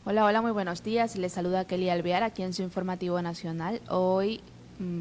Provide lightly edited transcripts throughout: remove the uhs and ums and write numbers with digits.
Hola, hola, muy buenos días. Les saluda Kelly Alvear aquí en su informativo nacional. Hoy,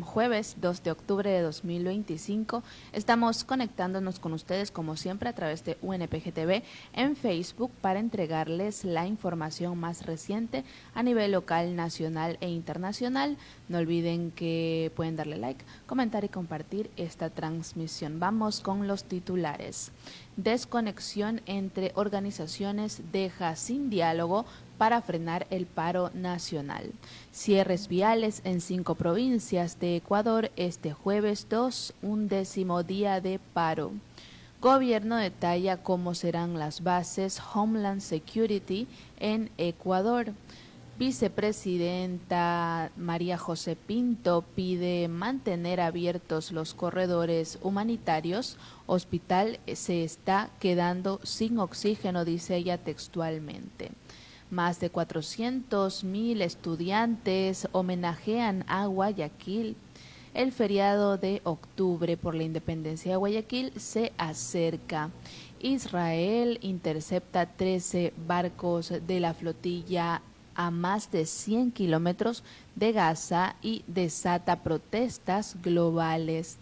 jueves 2 de octubre de 2025, estamos conectándonos con ustedes como siempre a través de UNPG TV en Facebook para entregarles la información más reciente a nivel local, nacional e internacional. No olviden que pueden darle like, comentar y compartir esta transmisión. Vamos con los titulares. Desconexión entre organizaciones deja sin diálogo para frenar el paro nacional. Cierres viales en 5 provincias de Ecuador este jueves 2, 11º día de paro. Gobierno detalla cómo serán las bases Homeland Security en Ecuador. Vicepresidenta María José Pinto pide mantener abiertos los corredores humanitarios. Hospital se está quedando sin oxígeno, dice ella textualmente. Más de 400,000 estudiantes homenajean a Guayaquil. El feriado de octubre por la independencia de Guayaquil se acerca. Israel intercepta 13 barcos de la flotilla a más de 100 kilómetros de Gaza y desata protestas globales.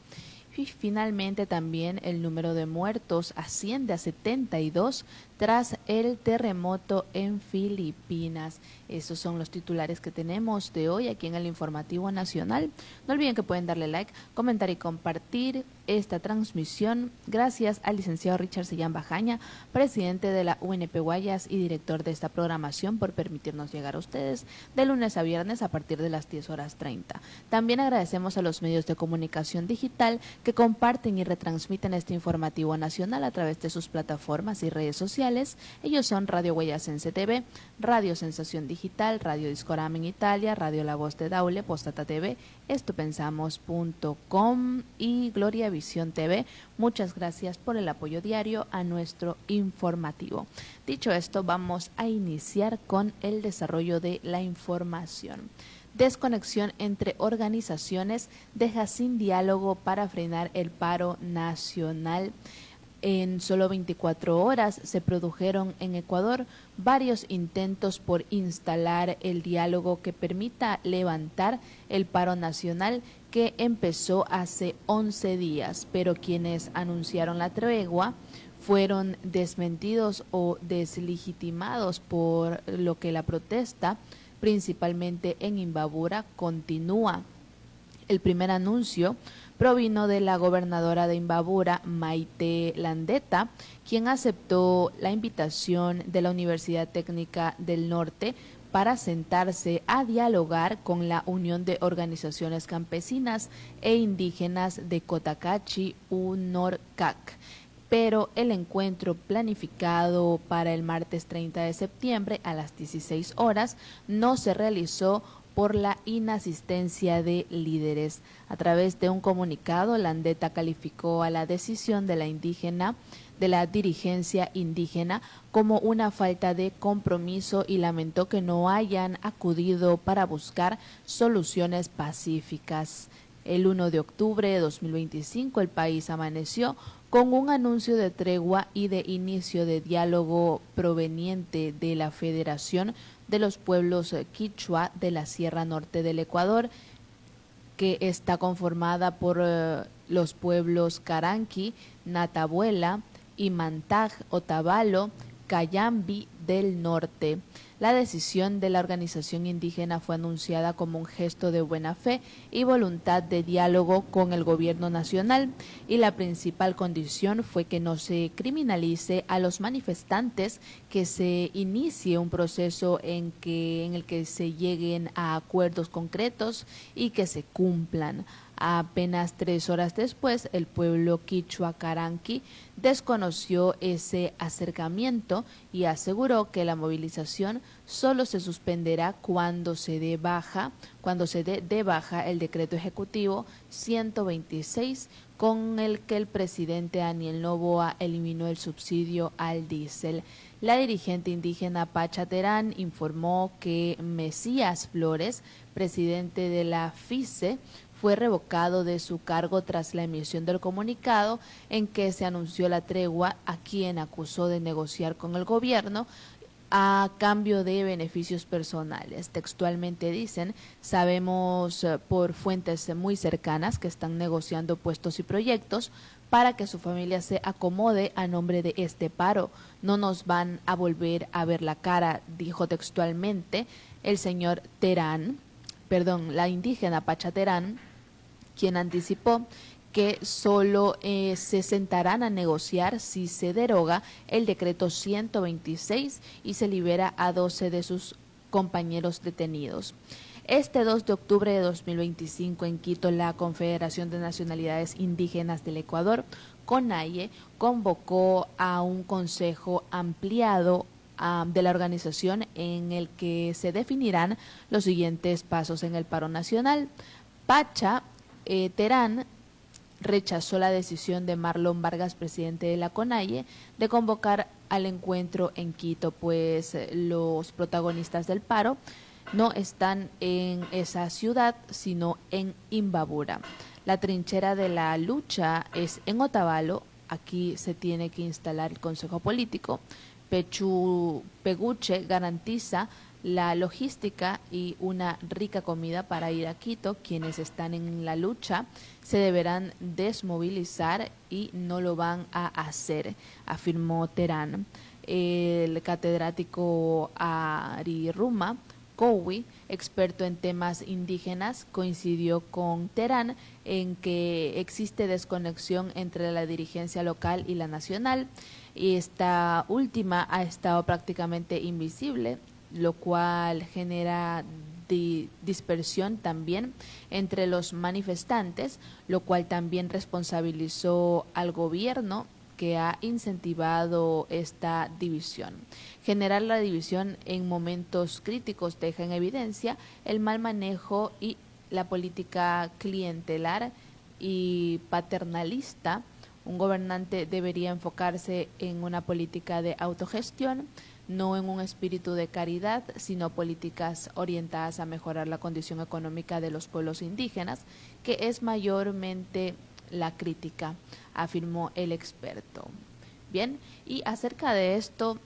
Y finalmente también el número de muertos asciende a 72 tras el terremoto en Filipinas. Esos son los titulares que tenemos de hoy aquí en el Informativo Nacional. No olviden que pueden darle like, comentar y compartir esta transmisión. Gracias al licenciado Richard Sillán Bajaña, presidente de la UNP Guayas y director de esta programación, por permitirnos llegar a ustedes de lunes a viernes a partir de las 10:30. También agradecemos a los medios de comunicación digital que comparten y retransmiten este informativo nacional a través de sus plataformas y redes sociales. Ellos son Radio Guayasense TV, Radio Sensación Digital, Radio Discorama en Italia, Radio La Voz de Daule, Postata TV, estopensamos.com y Gloria Visión TV. Muchas gracias por el apoyo diario a nuestro informativo. Dicho esto, vamos a iniciar con el desarrollo de la información. Desconexión entre organizaciones deja sin diálogo para frenar el paro nacional. En solo 24 horas se produjeron en Ecuador varios intentos por instalar el diálogo que permita levantar el paro nacional, que empezó hace 11 días, pero quienes anunciaron la tregua fueron desmentidos o deslegitimados, por lo que la protesta, principalmente en Imbabura, continúa. El primer anuncio provino de la gobernadora de Imbabura, Maite Landeta, quien aceptó la invitación de la Universidad Técnica del Norte para sentarse a dialogar con la Unión de Organizaciones Campesinas e Indígenas de Cotacachi, UNORCAC. Pero el encuentro planificado para el martes 30 de septiembre a las 16 horas no se realizó por la inasistencia de líderes. A través de un comunicado, Landeta calificó a la decisión de la dirigencia indígena como una falta de compromiso y lamentó que no hayan acudido para buscar soluciones pacíficas. El 1 de octubre de 2025 el país amaneció con un anuncio de tregua y de inicio de diálogo proveniente de la Federación de los Pueblos Quichua de la Sierra Norte del Ecuador, que está conformada por los pueblos Caranqui, Natabuela, Imantag, Otavalo, Cayambi del Norte. La decisión de la organización indígena fue anunciada como un gesto de buena fe y voluntad de diálogo con el gobierno nacional, y la principal condición fue que no se criminalice a los manifestantes, que se inicie un proceso en el que se lleguen a acuerdos concretos y que se cumplan. Apenas 3 horas después, el pueblo quichua Caranqui desconoció ese acercamiento y aseguró que la movilización solo se suspenderá cuando se dé de baja el decreto ejecutivo 126, con el que el presidente Daniel Noboa eliminó el subsidio al diésel. La dirigente indígena Pacha Terán informó que Mesías Flores, presidente de la FICE, fue revocado de su cargo tras la emisión del comunicado en que se anunció la tregua, a quien acusó de negociar con el gobierno a cambio de beneficios personales. Textualmente dicen, sabemos por fuentes muy cercanas que están negociando puestos y proyectos para que su familia se acomode a nombre de este paro. No nos van a volver a ver la cara, dijo textualmente el señor la indígena Pacha Terán, quien anticipó que solo se sentarán a negociar si se deroga el decreto 126 y se libera a 12 de sus compañeros detenidos. Este 2 de octubre de 2025 en Quito, la Confederación de Nacionalidades Indígenas del Ecuador, CONAIE, convocó a un consejo ampliado de la organización en el que se definirán los siguientes pasos en el paro nacional. Pacha Terán rechazó la decisión de Marlon Vargas, presidente de la CONAIE, de convocar al encuentro en Quito, pues los protagonistas del paro no están en esa ciudad, sino en Imbabura. La trinchera de la lucha es en Otavalo. Aquí se tiene que instalar el Consejo Político. Peguche garantiza la logística y una rica comida para ir a Quito. Quienes están en la lucha se deberán desmovilizar y no lo van a hacer, afirmó Terán. El catedrático Ariruma Cowi, experto en temas indígenas, coincidió con Terán en que existe desconexión entre la dirigencia local y la nacional, y esta última ha estado prácticamente invisible, lo cual genera dispersión también entre los manifestantes, lo cual también responsabilizó al gobierno, que ha incentivado esta división. Generar la división en momentos críticos deja en evidencia el mal manejo y la política clientelar y paternalista. Un gobernante debería enfocarse en una política de autogestión, no en un espíritu de caridad, sino políticas orientadas a mejorar la condición económica de los pueblos indígenas, que es mayormente la crítica, afirmó el experto. Bien, y acerca de esto,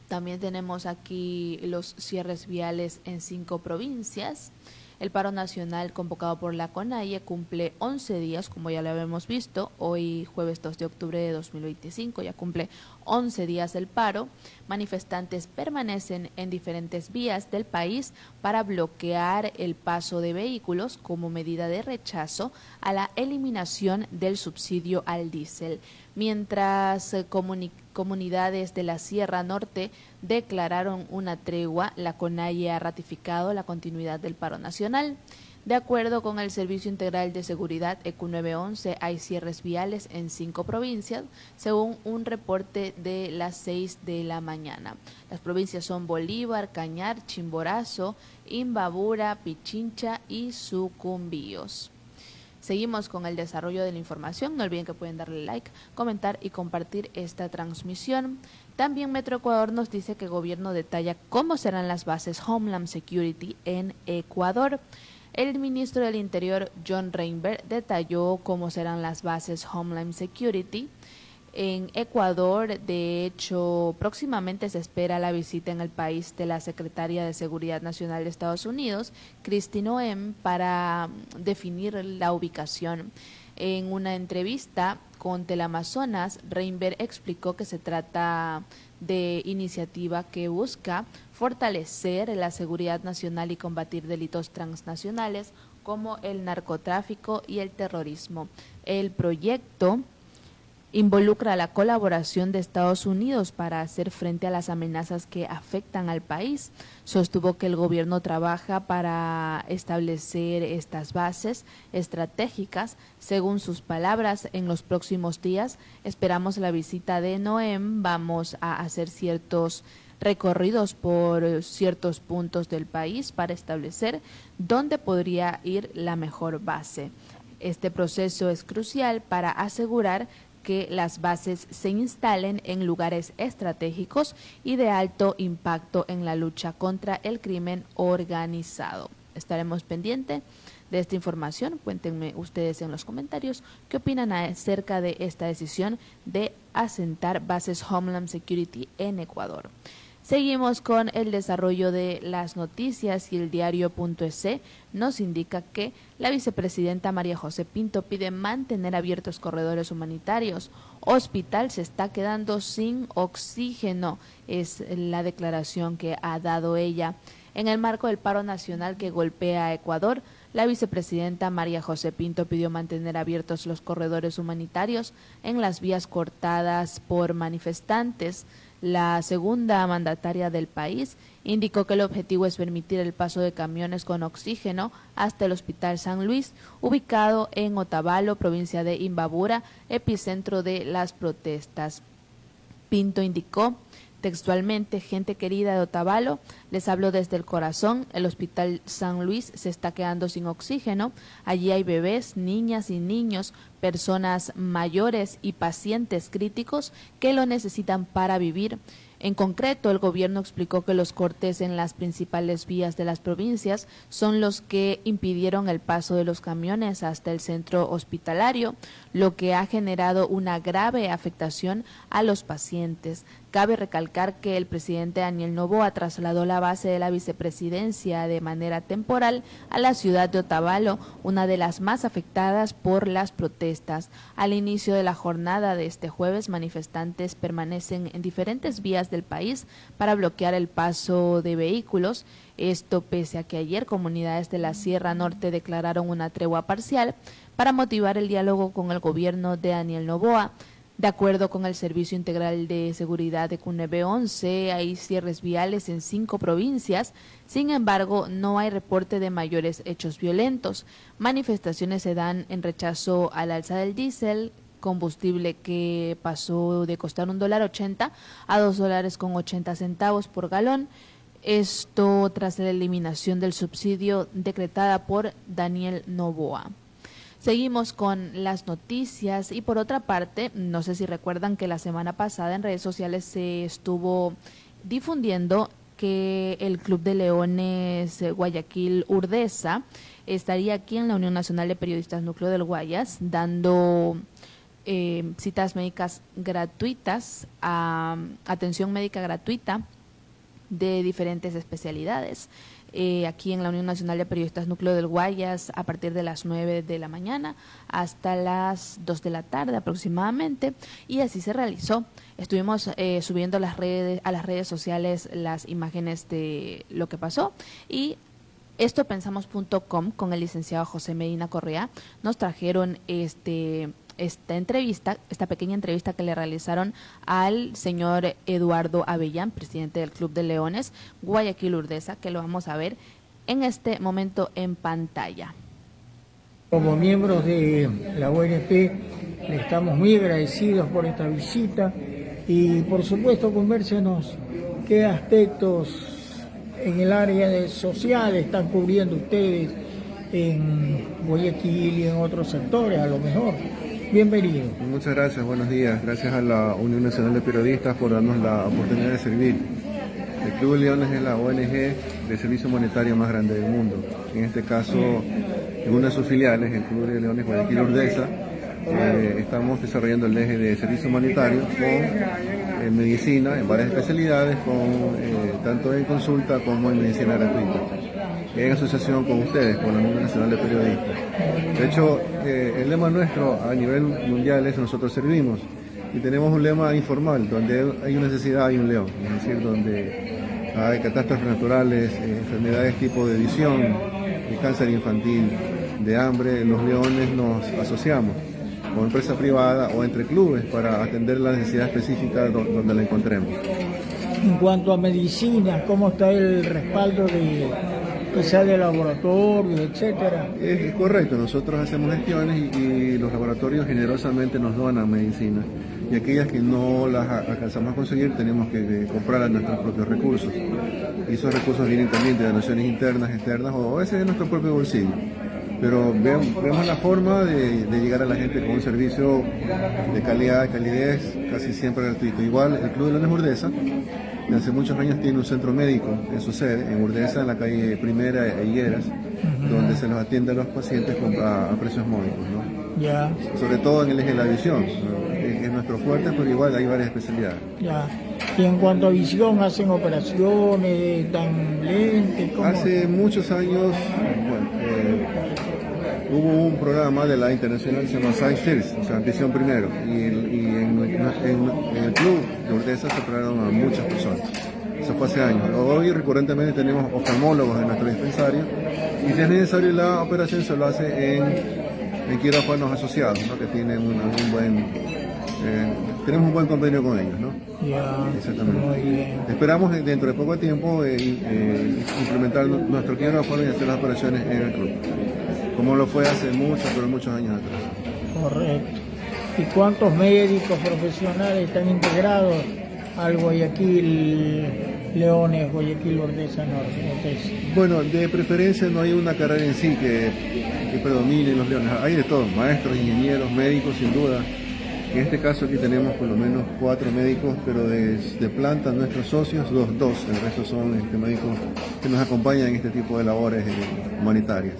también tenemos aquí los cierres viales en 5 provincias. El paro nacional convocado por la CONAIE cumple 11 días, como ya lo habíamos visto, hoy jueves 2 de octubre de 2025, ya cumple 11 días el paro. Manifestantes permanecen en diferentes vías del país para bloquear el paso de vehículos como medida de rechazo a la eliminación del subsidio al diésel, mientras comunidades de la Sierra Norte declararon una tregua. La CONAIE ha ratificado la continuidad del paro nacional. De acuerdo con el Servicio Integral de Seguridad ECU 911, hay cierres viales en 5 provincias, según un reporte de las 6 de la mañana. Las provincias son Bolívar, Cañar, Chimborazo, Imbabura, Pichincha y Sucumbíos. Seguimos con el desarrollo de la información. No olviden que pueden darle like, comentar y compartir esta transmisión. También Metro Ecuador nos dice que el gobierno detalla cómo serán las bases Homeland Security en Ecuador. El ministro del Interior, John Reinberg, detalló cómo serán las bases Homeland Security en Ecuador. De hecho, próximamente se espera la visita en el país de la secretaria de Seguridad Nacional de Estados Unidos, Kristi Noem, para definir la ubicación. En una entrevista con Teleamazonas, Reinberg explicó que se trata de iniciativa que busca fortalecer la seguridad nacional y combatir delitos transnacionales como el narcotráfico y el terrorismo. El proyecto involucra la colaboración de Estados Unidos para hacer frente a las amenazas que afectan al país. Sostuvo que el gobierno trabaja para establecer estas bases estratégicas. Según sus palabras, en los próximos días esperamos la visita de Noem. Vamos a hacer ciertos recorridos por ciertos puntos del país para establecer dónde podría ir la mejor base. Este proceso es crucial para asegurar que las bases se instalen en lugares estratégicos y de alto impacto en la lucha contra el crimen organizado. Estaremos pendientes de esta información. Cuéntenme ustedes en los comentarios qué opinan acerca de esta decisión de asentar bases Homeland Security en Ecuador. Seguimos con el desarrollo de las noticias y el diario.es nos indica que la vicepresidenta María José Pinto pide mantener abiertos corredores humanitarios. Hospital se está quedando sin oxígeno, es la declaración que ha dado ella. En el marco del paro nacional que golpea a Ecuador, la vicepresidenta María José Pinto pidió mantener abiertos los corredores humanitarios en las vías cortadas por manifestantes. La segunda mandataria del país indicó que el objetivo es permitir el paso de camiones con oxígeno hasta el Hospital San Luis, ubicado en Otavalo, provincia de Imbabura, epicentro de las protestas. Pinto indicó textualmente: gente querida de Otavalo, les hablo desde el corazón, el Hospital San Luis se está quedando sin oxígeno, allí hay bebés, niñas y niños, personas mayores y pacientes críticos que lo necesitan para vivir. En concreto, el gobierno explicó que los cortes en las principales vías de las provincias son los que impidieron el paso de los camiones hasta el centro hospitalario, lo que ha generado una grave afectación a los pacientes. Cabe recalcar que el presidente Daniel Noboa trasladó la base de la vicepresidencia de manera temporal a la ciudad de Otavalo, una de las más afectadas por las protestas. Al inicio de la jornada de este jueves, manifestantes permanecen en diferentes vías del país para bloquear el paso de vehículos. Esto pese a que ayer comunidades de la Sierra Norte declararon una tregua parcial para motivar el diálogo con el gobierno de Daniel Noboa. De acuerdo con el Servicio Integral de Seguridad de CUNEVE 11, hay cierres viales en 5 provincias. Sin embargo, no hay reporte de mayores hechos violentos. Manifestaciones se dan en rechazo al alza del diésel, combustible que pasó de costar $1.80 a $2.80 por galón. Esto tras la eliminación del subsidio decretada por Daniel Noboa. Seguimos con las noticias y por otra parte, no sé si recuerdan que la semana pasada en redes sociales se estuvo difundiendo que el Club de Leones Guayaquil Urdesa estaría aquí en la Unión Nacional de Periodistas Núcleo del Guayas dando citas médicas gratuitas, atención médica gratuita de diferentes especialidades. Aquí en la Unión Nacional de Periodistas Núcleo del Guayas a partir de las 9 de la mañana hasta las 2 de la tarde aproximadamente, y así se realizó. Estuvimos subiendo a las redes sociales las imágenes de lo que pasó, y estopensamos.com con el licenciado José Medina Correa nos trajeron esta pequeña entrevista que le realizaron al señor Eduardo Avellán, presidente del Club de Leones Guayaquil Urdesa, que lo vamos a ver en este momento en pantalla. Como miembros de la ONP le estamos muy agradecidos por esta visita y por supuesto convérsenos qué aspectos en el área social están cubriendo ustedes en Guayaquil y en otros sectores a lo mejor. Bienvenido. Muchas gracias, buenos días. Gracias a la Unión Nacional de Periodistas por darnos la oportunidad de servir. El Club de Leones es la ONG de servicio monetario más grande del mundo. En este caso, en una de sus filiales, el Club de Leones Guayaquil Urdesa, estamos desarrollando el eje de servicio humanitario con medicina en varias especialidades, tanto en consulta como en medicina gratuita, en asociación con ustedes, con la Unión Nacional de Periodistas. De hecho, el lema nuestro a nivel mundial es "nosotros servimos", y tenemos un lema informal, donde hay una necesidad hay un león, es decir, donde hay catástrofes naturales, enfermedades tipo de visión, de cáncer infantil, de hambre, los leones nos asociamos con empresa privada o entre clubes para atender la necesidad específica donde la encontremos. En cuanto a medicina, ¿cómo está el respaldo que sea de laboratorios, etcétera? Es correcto, nosotros hacemos gestiones y los laboratorios generosamente nos donan medicina, y aquellas que no las alcanzamos a conseguir tenemos que comprar a nuestros propios recursos, y esos recursos vienen también de donaciones internas, externas o a veces de nuestro propio bolsillo. Pero vemos la forma de llegar a la gente con un servicio de calidad, calidez, casi siempre gratuito. Igual el Club de Leones Urdesa, de hace muchos años tiene un centro médico en su sede, en Urdesa, en la calle Primera e Higueras, donde se los atiende a los pacientes a precios módicos, ¿no? Ya. Sobre todo en el eje de la visión, ¿no? Es nuestro fuerte, pero igual hay varias especialidades. Ya. Y en cuanto a visión, ¿hacen operaciones, dan lentes? ¿Cómo? Hace muchos años, bueno, hubo un programa de la internacional que se llama Sight First, o sea, visión primero, y en el club de Urdesa se operaron a muchas personas. Eso fue hace años. Hoy recurrentemente tenemos oftalmólogos en nuestro dispensario, y si es necesario la operación se lo hace en quirófanos asociados, ¿no? Que tienen tenemos un buen convenio con ellos, ¿no? Ya, exactamente. muy bien. Esperamos dentro de poco tiempo implementar nuestro quirófano y hacer las operaciones en el club, como lo fue hace muchos años atrás. Correcto. ¿Y cuántos médicos profesionales están integrados al Guayaquil Leones, Guayaquil Urdesa Norte? Entonces, Bueno, de preferencia no hay una carrera en sí que predomine en los Leones. Hay de todo, maestros, ingenieros, médicos, sin duda. En este caso aquí tenemos por lo menos 4 médicos, pero de planta nuestros socios, dos. El resto son médicos que nos acompañan en este tipo de labores humanitarias.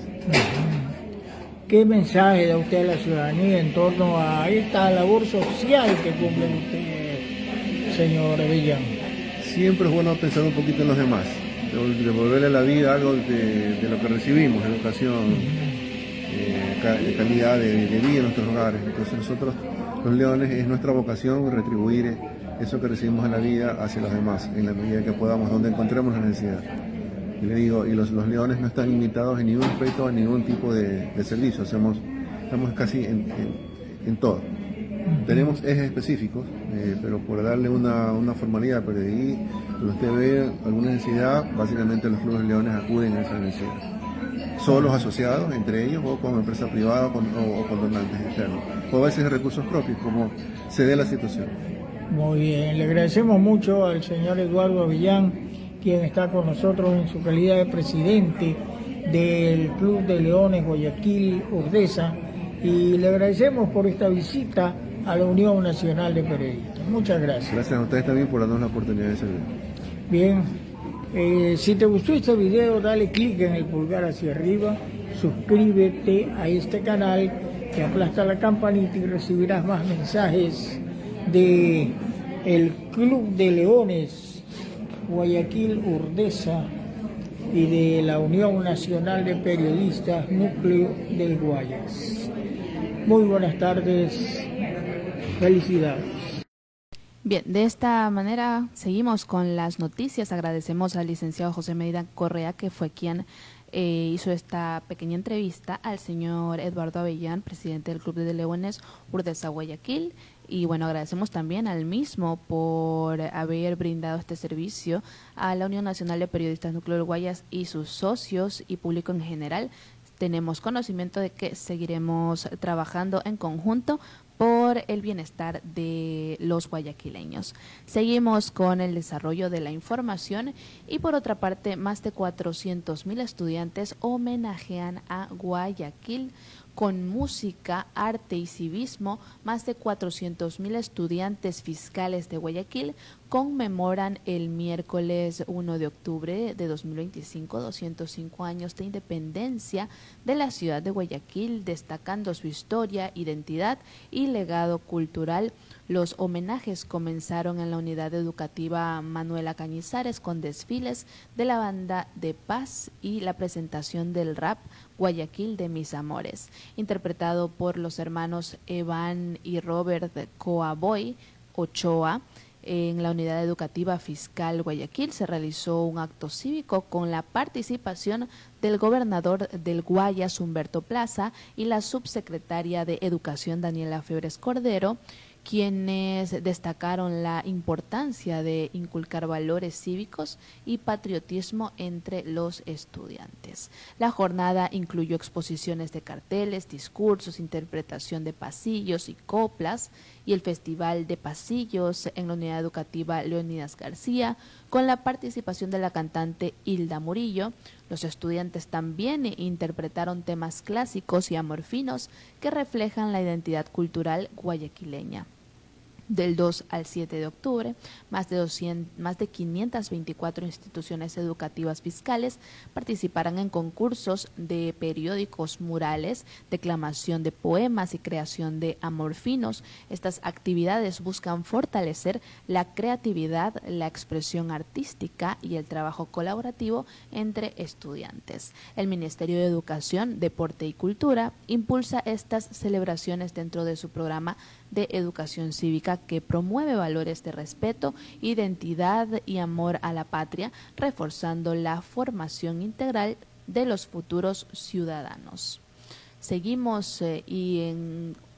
¿qué mensaje da usted a la ciudadanía en torno a esta labor social que cumplen ustedes, señor Avellán? Siempre es bueno pensar un poquito en los demás, devolverle a la vida algo de lo que recibimos, educación, calidad de vida en nuestros hogares. Entonces nosotros, los Leones, es nuestra vocación retribuir eso que recibimos en la vida hacia los demás, en la medida que podamos, donde encontremos la necesidad. Y le digo, y los Leones no están limitados en ningún aspecto, a ningún tipo de servicio, estamos casi en todo. Tenemos ejes específicos, pero por darle una formalidad, pero de ahí, cuando usted ve alguna necesidad, básicamente los clubes Leones acuden a esa necesidad. Solos asociados entre ellos, o con empresa privada, o con donantes externos, o a veces de recursos propios, como se dé la situación. Muy bien, le agradecemos mucho al señor Eduardo Avellán, quien está con nosotros en su calidad de presidente del Club de Leones Guayaquil Urdesa, y le agradecemos por esta visita a la Unión Nacional de Periodistas. Muchas gracias. Gracias a ustedes también por darnos la oportunidad de servir. Bien, si te gustó este video, dale clic en el pulgar hacia arriba, suscríbete a este canal, que aplasta la campanita y recibirás más mensajes de el Club de Leones Guayaquil Urdesa y de la Unión Nacional de Periodistas Núcleo del Guayas. Muy buenas tardes, felicidades. Bien, de esta manera seguimos con las noticias. Agradecemos al licenciado José Medina Correa, que fue quien hizo esta pequeña entrevista al señor Eduardo Avellán, presidente del Club de Leones Urdesa Guayaquil. Y bueno, agradecemos también al mismo por haber brindado este servicio a la Unión Nacional de Periodistas Núcleo del Guayas y sus socios y público en general. Tenemos conocimiento de que seguiremos trabajando en conjunto por el bienestar de los guayaquileños. Seguimos con el desarrollo de la información y por otra parte, más de 400,000 estudiantes homenajean a Guayaquil con música, arte y civismo. Más de 400,000 estudiantes fiscales de Guayaquil conmemoran el miércoles 1 de octubre de 2025, 205 años de independencia de la ciudad de Guayaquil, destacando su historia, identidad y legado cultural. Los homenajes comenzaron en la unidad educativa Manuela Cañizares con desfiles de la banda de paz y la presentación del rap Guayaquil de mis amores, interpretado por los hermanos Evan y Robert Coaboy Ochoa. En la unidad educativa fiscal Guayaquil se realizó un acto cívico con la participación del gobernador del Guayas, Humberto Plaza, y la subsecretaria de Educación, Daniela Febres Cordero, quienes destacaron la importancia de inculcar valores cívicos y patriotismo entre los estudiantes. La jornada incluyó exposiciones de carteles, discursos, interpretación de pasillos y coplas, y el Festival de Pasillos en la unidad educativa Leonidas García, con la participación de la cantante Hilda Murillo. Los estudiantes también interpretaron temas clásicos y amorfinos que reflejan la identidad cultural guayaquileña. Del 2 al 7 de octubre, más de 524 instituciones educativas fiscales participarán en concursos de periódicos, murales, declamación de poemas y creación de amorfinos. Estas actividades buscan fortalecer la creatividad, la expresión artística y el trabajo colaborativo entre estudiantes. El Ministerio de Educación, Deporte y Cultura impulsa estas celebraciones dentro de su programa de educación cívica que promueve valores de respeto, identidad y amor a la patria, reforzando la formación integral de los futuros ciudadanos. Seguimos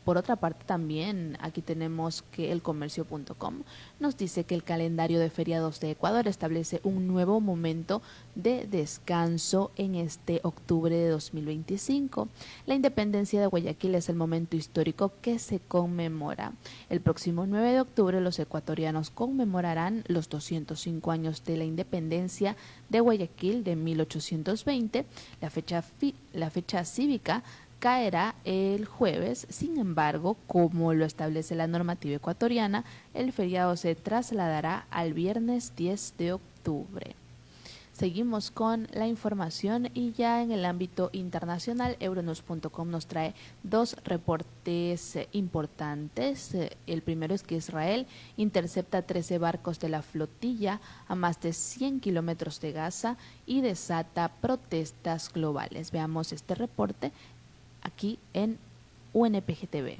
por otra parte también aquí tenemos que elcomercio.com nos dice que el calendario de feriados de Ecuador establece un nuevo momento de descanso en este octubre de 2025. La independencia de Guayaquil es el momento histórico que se conmemora. El próximo 9 de octubre los ecuatorianos conmemorarán los 205 años de la independencia de Guayaquil de 1820. La fecha cívica caerá el jueves. Sin embargo, como lo establece la normativa ecuatoriana, el feriado se trasladará al viernes 10 de octubre. Seguimos con la información y ya en el ámbito internacional, Euronews.com nos trae dos reportes importantes. El primero es que Israel intercepta 13 barcos de la flotilla a más de 100 kilómetros de Gaza y desata protestas globales. Veamos este reporte aquí en UNPG TV.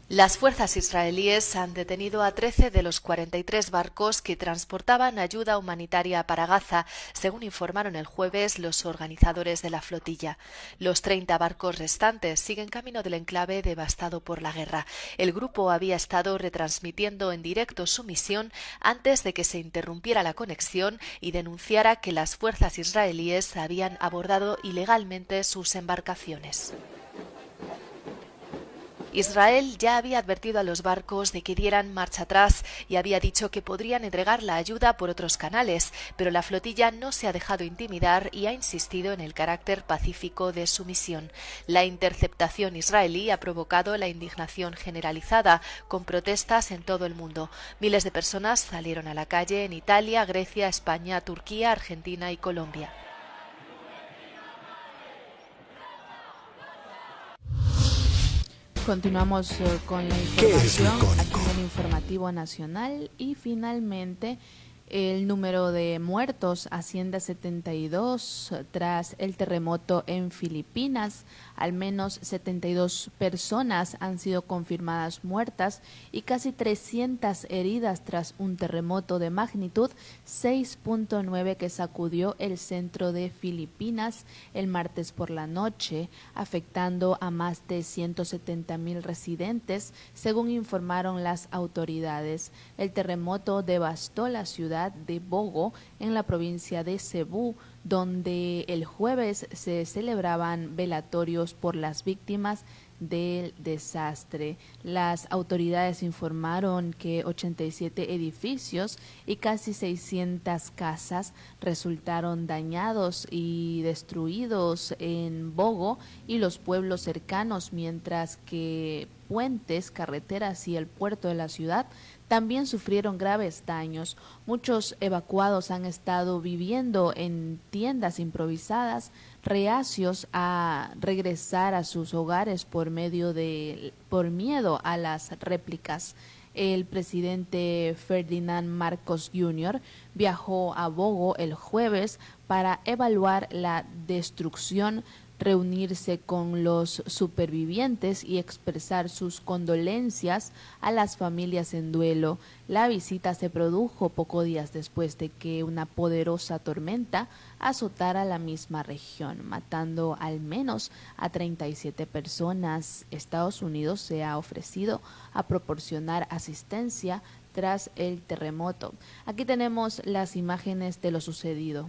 Las fuerzas israelíes han detenido a 13 de los 43 barcos que transportaban ayuda humanitaria para Gaza, según informaron el jueves los organizadores de la flotilla. Los 30 barcos restantes siguen camino del enclave devastado por la guerra. El grupo había estado retransmitiendo en directo su misión antes de que se interrumpiera la conexión y denunciara que las fuerzas israelíes habían abordado ilegalmente sus embarcaciones. Israel ya había advertido a los barcos de que dieran marcha atrás y había dicho que podrían entregar la ayuda por otros canales, pero la flotilla no se ha dejado intimidar y ha insistido en el carácter pacífico de su misión. La interceptación israelí ha provocado la indignación generalizada, con protestas en todo el mundo. Miles de personas salieron a la calle en Italia, Grecia, España, Turquía, Argentina y Colombia. Continuamos con la información aquí en el Informativo Nacional y finalmente el número de muertos asciende a 72 tras el terremoto en Filipinas. Al menos 72 personas han sido confirmadas muertas y casi 300 heridas tras un terremoto de magnitud 6.9 que sacudió el centro de Filipinas el martes por la noche, afectando a más de 170,000 residentes, según informaron las autoridades. El terremoto devastó la ciudad de Bogo, en la provincia de Cebú, donde el jueves se celebraban velatorios por las víctimas del desastre. Las autoridades informaron que 87 edificios y casi 600 casas resultaron dañados y destruidos en Bogo y los pueblos cercanos, mientras que puentes, carreteras y el puerto de la ciudad también sufrieron graves daños. Muchos evacuados han estado viviendo en tiendas improvisadas, reacios a regresar a sus hogares por miedo a las réplicas. El presidente Ferdinand Marcos Jr. viajó a Bogo el jueves para evaluar la destrucción, reunirse con los supervivientes y expresar sus condolencias a las familias en duelo. La visita se produjo pocos días después de que una poderosa tormenta azotara la misma región, matando al menos a 37 personas. Estados Unidos se ha ofrecido a proporcionar asistencia tras el terremoto. Aquí tenemos las imágenes de lo sucedido.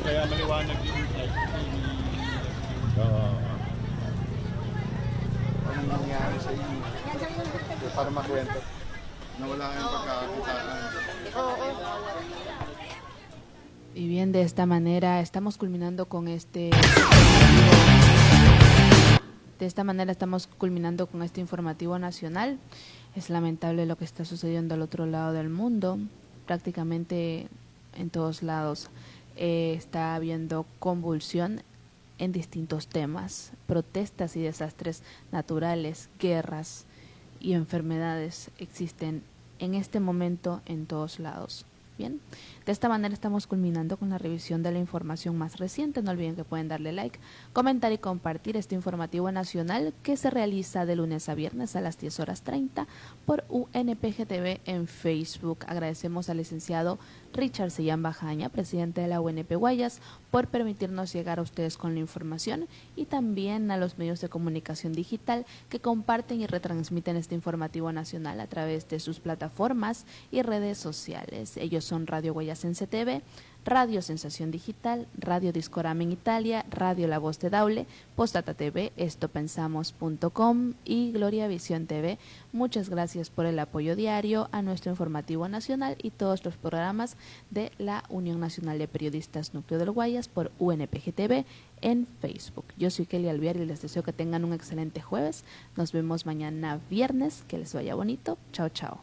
kaya maliwanag yung like TV. Anong nangyari sa inyo? Para makwento. Nawala yung pagkakakitaan. Y bien, de esta manera estamos culminando con este informativo nacional. Es lamentable lo que está sucediendo al otro lado del mundo. Prácticamente en todos lados está habiendo convulsión en distintos temas, protestas y desastres naturales, guerras y enfermedades existen en este momento en todos lados. Bien, de esta manera estamos culminando con la revisión de la información más reciente. No olviden que pueden darle like, comentar y compartir este informativo nacional que se realiza de lunes a viernes a las 10:30 por UNPG TV en Facebook. Agradecemos al licenciado Richard Sellán Bajaña, presidente de la UNP Guayas, por permitirnos llegar a ustedes con la información, y también a los medios de comunicación digital que comparten y retransmiten este informativo nacional a través de sus plataformas y redes sociales. Ellos son Radio Guayasense TV, Radio Sensación Digital, Radio Discorama en Italia, Radio La Voz de Daule, Postdata TV, estopensamos.com y Gloria Visión TV. Muchas gracias por el apoyo diario a nuestro informativo nacional y todos los programas de la Unión Nacional de Periodistas Núcleo del Guayas por UNPG TV en Facebook. Yo soy Kelly Alviar y les deseo que tengan un excelente jueves. Nos vemos mañana viernes. Que les vaya bonito. Chao, chao.